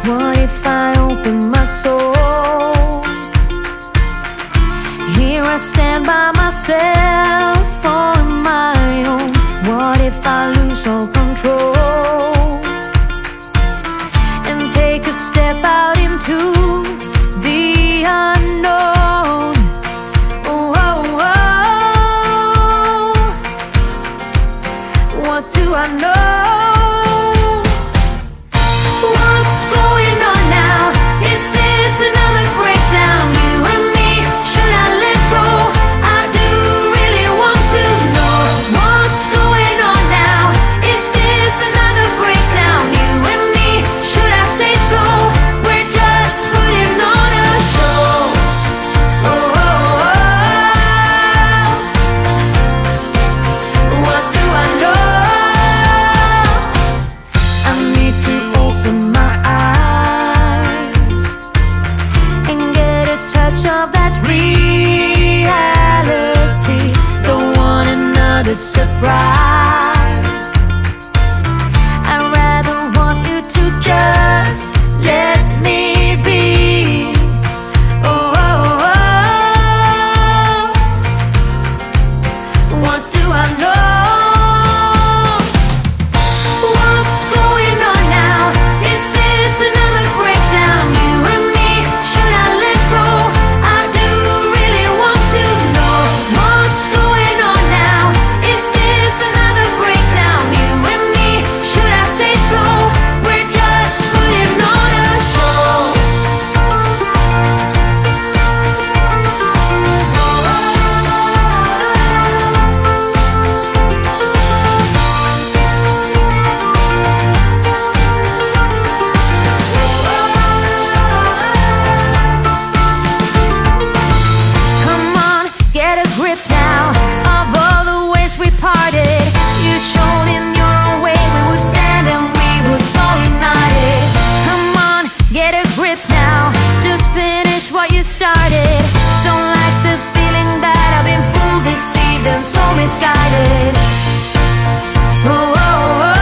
What if I open my soul? Here I stand by myself on my own. What if I lose all control and take a step out into the unknown? Oh, oh, oh. What do I know? What's going on now? Is this another breakdown? You and me, should I let go? I do really want to know what's going on now. Is this another breakdown? You and me, should I say so? We're just putting on a show. Oh, oh, oh. What do I know? I need to open my eyes and get a touch of that reality. Don't want another surprise. I'd rather want you to just let me be. Oh, oh, oh. What do I know? What's going on now? Is this another breakdown? You and me, should I let go? I do really want to know what's going on now. Is this another breakdown? You and me, should I say so? We're just putting on a show. Come on, get a grip now of all the ways we parted. You showed in your own way we would stand and we would fall united. Come on, get a grip now. Just finish what you started. Don't like the feeling that I've been fooled, deceived, and so misguided. Oh, oh, oh.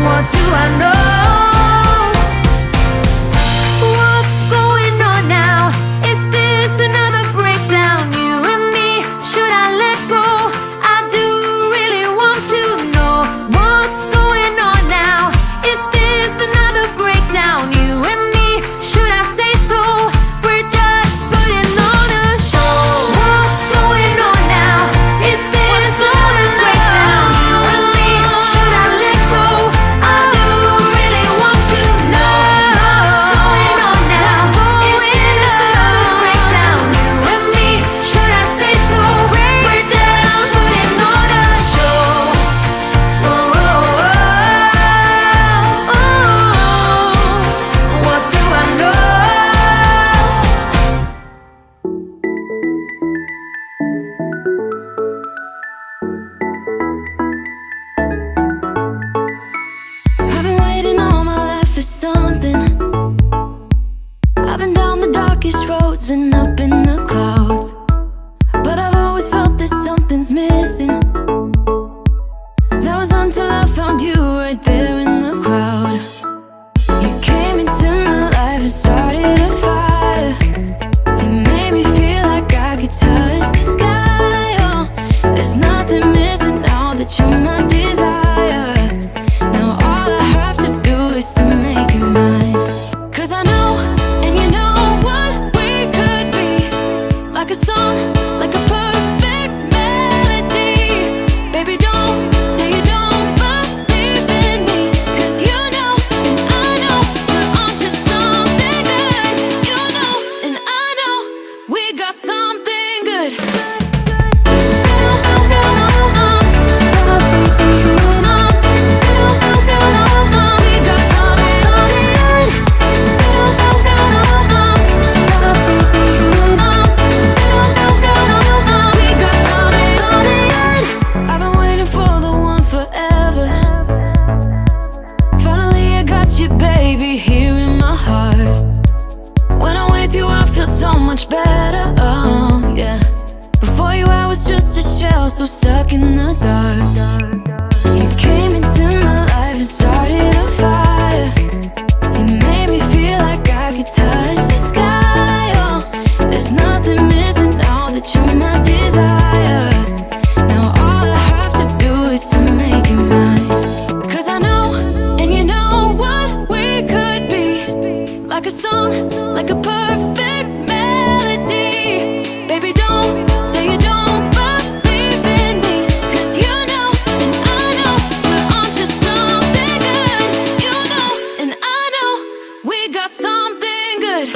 What do I know? What's going on now? Is this another breakdown? You and me, should I let go? I do really want to know what's going on now. Is this another breakdown? You and me, should I say so? We're just putting on a show. What's going on now? Is this another breakdown? You and me, should I let go? I do really want to know what's going on now. Is this another breakdown? You and me, should I say so? We're just putting on a show. Oh, oh, oh, oh. What do I know? I've been waiting all my life for something. I've been down the darkest roads and up in the clouds, but I've always felt that something's missing. That was until I found you right there in the crowd. You came into my life and started a fire. You made me feel like I could touch the sky. Oh, there's nothing missing now that you're my desire. Now all I have to do is to make you mine. 'Cause I know, and you know what we could be. Like a song, like a perfect melody. Baby, don't say you don't believe in me. 'Cause you know, and I know, we're onto something good. You know, and I know, we got something good. I've been waiting for the one forever. Finally I got you, baby, here in my heart. When I'm with you I feel so much better, oh yeah. Before you I was just a shell, so stuck in the dark. You came into my life and started like a song, like a perfect melody. Baby, don't say you don't believe in me, 'cause you know and I know we're onto something good. You know and I know we got something good.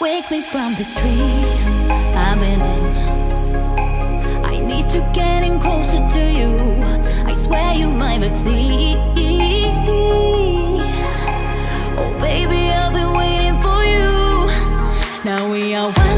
Wake me from this tree I've been in. I need to get in closer to you. I swear you might succeed. Oh baby, I've been waiting for you. Now we are one.